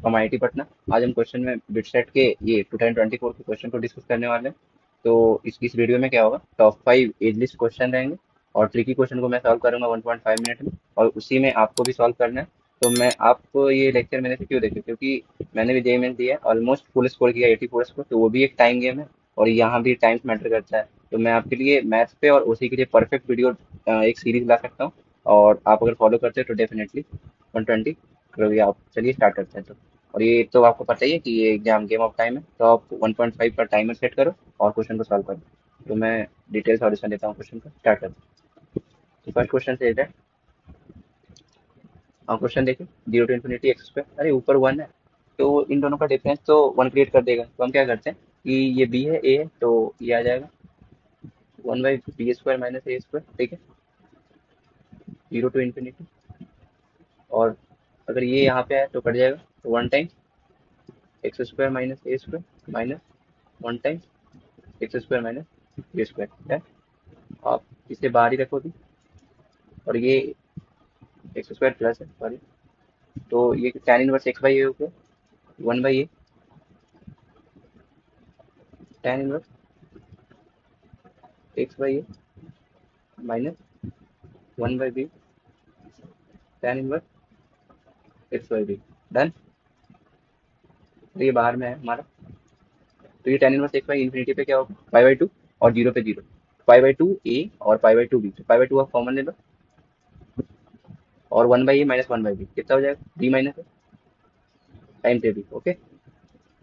From IIT Patna. आज हम question में बिटसेट के ये 2024 के क्वेश्चन को डिस्कस करने वाले हैं। तो इस वीडियो में क्या होगा, टॉप 5 एज लिस्ट क्वेश्चन रहेंगे और ट्रिकी क्वेश्चन को मैं सॉल्व करूंगा 1.5 मिनट में, और उसी में आपको भी सॉल्व करना है। तो मैं आपको ये लेक्चर मैंने से क्यों देखा, क्योंकि मैंने भी जेईई मेंस दिया है, ऑलमोस्ट फुल स्कोर किया 84 स्कोर, तो वो भी एक टाइम गेम है और यहाँ भी टाइम मैटर करता है। तो मैं आपके लिए मैथ्स पे और उसी के लिए परफेक्ट वीडियो एक सीरीज ला सकता हूँ, और आप अगर फॉलो करते हो तो डेफिनेटली 120 करोगे आप। चलिए स्टार्ट करते हैं। तो और ये तो आपको पता ही है कि ये एग्जाम गेम ऑफ टाइम है, तो आप 1.5 का टाइमर सेट करो और क्वेश्चन को सॉल्व करो। तो मैं डिटेल सॉल्यूशन देता हूँ क्वेश्चन का, स्टार्ट करते हैं। तो फर्स्ट क्वेश्चन से है, और क्वेश्चन देखिए, 0 to ∞ एक्स स्क्वायर, अरे ऊपर 1 है तो इन दोनों का डिफरेंस तो 1 क्रिएट कर देगा। तो हम क्या करते हैं कि ये बी है, ए है, तो ये आ जाएगा 1/b² माइनस ए स्क्वायर, ठीक है, 0 to ∞। और अगर ये यहाँ पे आए तो कट जाएगा, तो 1 times x square minus a square minus 1 times x square minus b square है। आप इसे बाहर ही रखो अभी, और ये एक्स स्क्वायर प्लस है, सॉरी, तो ये tan inverse x by a हो गया, 1/a tan inverse x by a minus 1/b tan inverse x by b. Done. तो ये बाहर में है हमारा, तो ये tan inverse x by infinity पे क्या होगा, पाई/2 और 0 पे 0, पाई/2 ए और पाई/2 बी, पाई/2 आप कॉमन ले लो, और 1/a माइनस 1/b कितना हो जाएगा, B minus times A B, okay.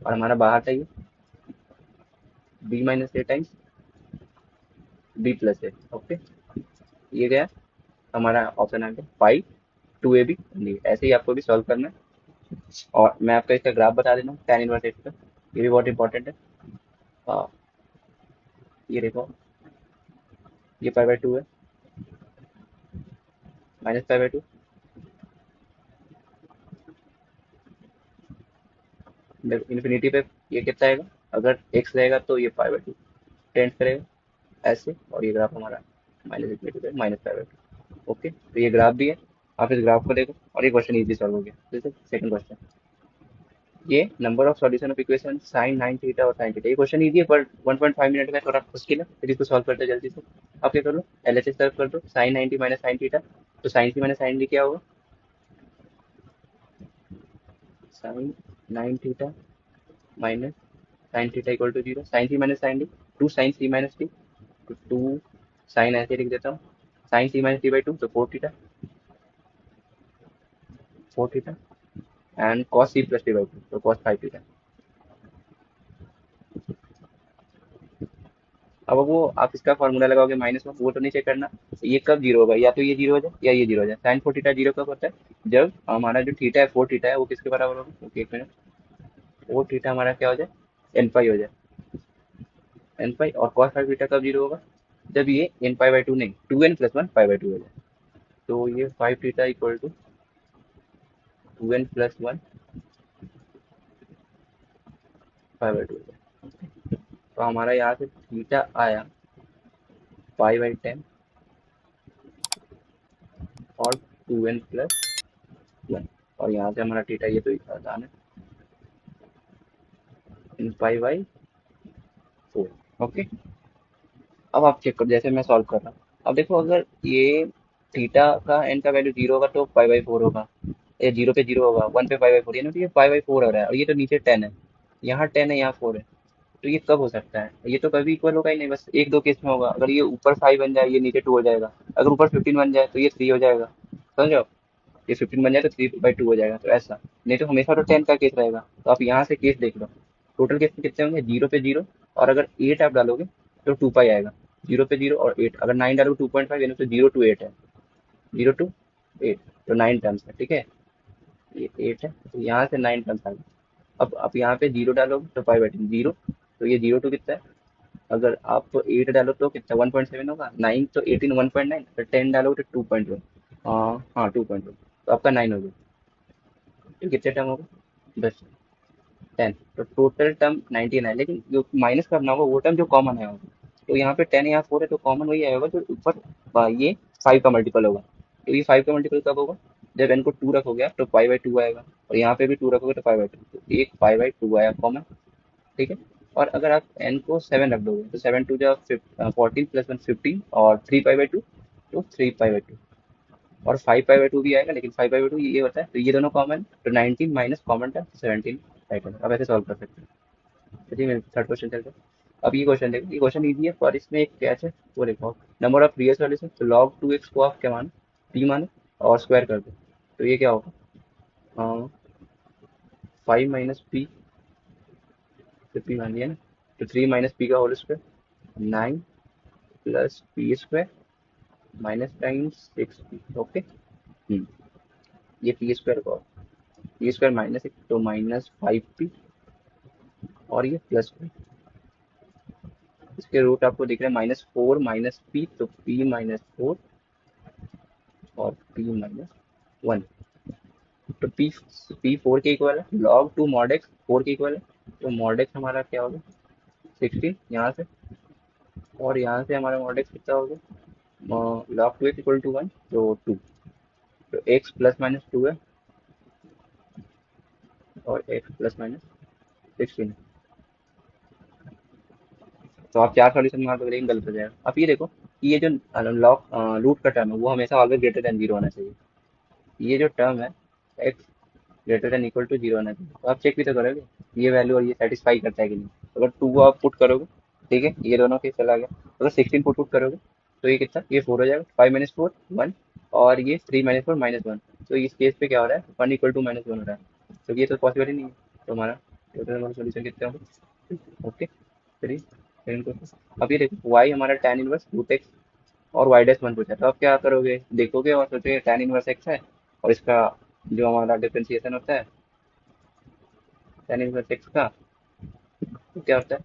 और हमारा बाहर था ये B minus A times B plus A, okay. ये गया हमारा ऑप्शन आ गया पाई/2ab। ऐसे ही आपको भी सॉल्व करना है, और मैं आपका इसका ग्राफ बता देता हूँ tan इनवर्स एक्स का, ये भी बहुत इंपॉर्टेंट है। हाँ, ये देखो, ये पाई/2 है, माइनस पाई/2, इन्फिनिटी पे ये कितना आएगा, अगर एक्स रहेगा तो ये पाई/2 टेंड करेगा ऐसे, और ये ग्राफ हमारा माइनस इन्फिनिटी पे माइनस पाई/2, ओके। तो ये ग्राफ भी है, आप इस ग्राफ को देखो, और ये क्वेश्चन इजी सॉल्व हो गया। जैसे सेकंड क्वेश्चन, ये number of solution of equation sine 9 theta और साइन थीटा, ये क्वेश्चन इजी है पर 1.5 मिनट में थोड़ा मुश्किल है, फिर इसको सॉल्व करते हैं जल्दी से। आप क्या कर लो, एलएचएस सर्व कर दो, साइन 90 माइनस साइन थीटा, तो sine C minus sine D क्या होगा, sine 9 theta minus sine theta equal to 0, sine C minus sine D, two sine C minus D, तो टू साइन ऐसे लिख देता हूँ, sine C minus D by two, तो 4 theta, 4 theta, and cos C plus D by two, तो cos 5 theta. अब वो आप इसका फॉर्मूला लगाओगे माइनस में, वो तो नहीं चेक करना ये कब जीरो होगा, या तो ये जीरो हो जाए या ये जीरो हो जाए। साइन 4 थीटा जीरो कब होता है, जब हमारा जो थीटा है 4 थीटा है वो किसके बराबर होगा, ओके एक मिनट, 4 थीटा हमारा क्या हो जाए, एन पाई हो जाए, एन पाई। और कॉस 5 थीटा कब जीरो होगा, जब ये n पाई/2 नहीं, 2n+1 पाई/2 हो जाए, तो ये 5 थीटा इक्वल टू 2n+1 पाई/2 हो जाए। तो हमारा यहाँ से थीटा आया पाई/10 और 2n+1, और यहाँ से हमारा थीटा ये तो आसान है, n पाई/4, ओके। अब आप चेक करो, जैसे मैं सॉल्व कर रहा हूँ, अब देखो, अगर ये थीटा का एन का वैल्यू 0 होगा तो पाई/4 होगा, ये 0 पे 0 होगा, 1 पे पाई/4, यानी कि ये पाई/4 हो रहा है, और ये तो नीचे 10 है, यहाँ 10 है, यहाँ 4 है। तो ये कब हो सकता है, ये तो कभी इक्वल होगा ही नहीं, बस एक दो केस में होगा, अगर ये ऊपर 5 बन जाए ये नीचे 2 हो जाएगा, अगर ऊपर 15 बन जाए तो ये 3 हो जाएगा, समझो, ये 15 बन जाए तो 3/2 हो जाएगा, तो ऐसा। नहीं तो हमेशा तो 10 का केस रहेगा। तो आप यहाँ से केस देख लो, टोटल केस कितने होंगे, 0 पे 0, और अगर 8 आप डालोगे तो 2 पाई आएगा, 0 पे 0 और 8, अगर 9 डालोगे 2.5, यानी तो 0 to 8 है, 0 to 8, तो 9 टर्म्स है, ठीक है, ये 8 है, तो यहाँ से 9 टर्म्स आ गए। अब आप यहाँ पे 0 डालोगे तो पाई/2 जीरो, तो ये 0 to कितना है, अगर आप 8 डालो तो कितना 1.7 होगा, 9 तो 18 1.9, फिर 10 डालोगे तो 2.1, हाँ 2.1, तो आपका 9 हो गया। तो कितने टर्म होगा, बस 10, तो टोटल टर्म 19 है, लेकिन जो माइनस करना होगा वो टर्म जो कॉमन है होगा, तो यहाँ पे 10 या 4 है, तो कॉमन वही आएगा जो ऊपर ये 5 का मल्टीपल होगा, तो ये 5 का मल्टीपल कब होगा, जब n को 2 रखोगे आप तो पाई बाई 2 आएगा, और यहाँ पे भी 2 रखोगे तो पाई बाई 2, तो एक पाई बाई 2 आया कॉमन। ठीक है। और अगर आप n को 7 रख दोगे तो 7 टू जा 14 प्लस 1 15, और 3 पाई बाई 2 तो 3 पाई बाई 2, और 5 पाई बाई 2 भी आएगा, लेकिन 5 पाई बाई 2 ये होता है, तो ये दोनों कॉमन, तो 19 माइनस कॉमन था, 17 राइट आंसर। अब ऐसे सॉल्व कर सकते हैं। चलिए मैं थर्ड क्वेश्चन चलते हैं। अब ये क्वेश्चन देखो, ये क्वेश्चन ईजी है, पर इसमें एक कैच है, वो देखो। नंबर ऑफ रियल सॉल्यूशन, तो log 2x को आप क्या मानो, p मानो, और स्क्वायर कर दो, तो ये क्या होगा, 5 माइनस पी, तो p मान लिया ना, तो 3 माइनस पी का whole square, 9 plus P square minus times 6p। Okay. ये पी स्क्वायर को, पी स्क्वायर माइनस 1 तो माइनस 5p, और ये प्लस 1, इसके रूट आपको दिख रहे हैं -4 माइनस पी, तो p -4 और p -1, तो पी 4 के इक्वल है, log 2 मॉड एक्स 4 के इक्वल है, तो मॉड एक्स हमारा क्या होगा 16 यहाँ से, और यहाँ से हमारा मॉड एक्स कितना होगा, log 2 एक्स इक्वल टू 1, तो 2, तो एक्स प्लस माइनस 2 है, और एक्स प्लस माइनस 16, तो आप चार सॉल्यूशन मार दोगे लेकिन गलत हो जाएगा। अब ये देखो कि ये जो लॉग रूट का टर्म है वो हमेशा ऑलवेज ग्रेटर देन जीरो होना चाहिए। ये जो टर्म है X greater than equal to zero होना चाहिए, तो आप चेक भी तो करोगे ये वैल्यू और ये सेटिस्फाई करता है कि नहीं। अगर टू आप पुट करोगे, ठीक है, ये दोनों के चला गया, अगर 16 पुट करोगे तो ये कितना, ये 4 हो जाएगा, 5 माइनस 4 1, और ये 3 माइनस 4 -1, तो इस केस पे क्या हो रहा है, 1 इक्वल टू -1 हो रहा है, तो ये तो पॉसिबल ही नहीं है, तो हमारा टोटल हमारा सोल्यूशन कितना होगा। ओके। चलिए सेकंड क्वेश्चन। अब ये देखो y हमारा tan इनवर्स रूट एक्स और y डैश वन पूछा है, तो आप क्या करोगे, देखोगे और सोचोगे tan इनवर्स x है, और इसका जो हमारा डिफरेंशिएशन होता है tan इनवर्स x का, तो क्या होता है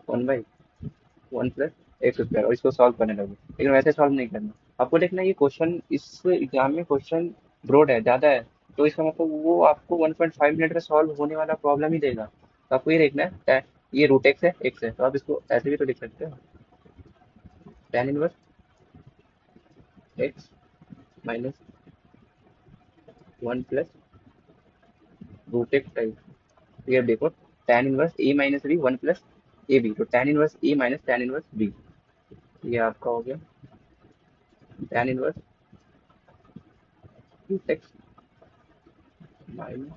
1/1 प्लस एक्स स्क्वायर, और इसको सॉल्व करने लगे, लेकिन वैसे सॉल्व नहीं करना आपको। देखना ये क्वेश्चन इस एग्जाम में क्वेश्चन ब्रॉड है ज़्यादा है, तो इसका मतलब वो आपको 1.5 मिनट में सॉल्व होने वाला प्रॉब्लम ही देगा, तो आपको ये देखना है ये रूट एक्स है, एक्स है, तो आप इसको ऐसे भी तो लिख सकते हो, tan inverse x minus 1 plus root x type. तो ये देखो tan inverse a minus b 1 plus a b, तो tan inverse a minus tan inverse b, ये आपका हो गया tan inverse root x minus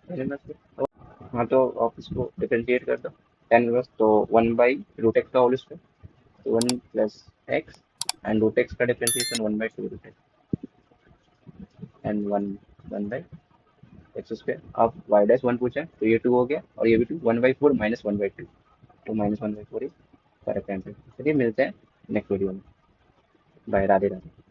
tan inverse. हाँ, तो आप इसको डिफरेंशिएट कर दो, tan इनवर्स तो 1/√x का होल स्क्वायर, तो 1 plus x, and root x का differentiation 1/2 root x, and 1 square. अब वाई डैश 1 पूछा है, तो ये 2 हो गया, और ये भी 2, 1/4 माइनस 1/2, तो -1/4 ही करेक्ट आंसर। चलिए मिलते हैं नेक्स्ट वीडियो में। बाय, राधे राधे।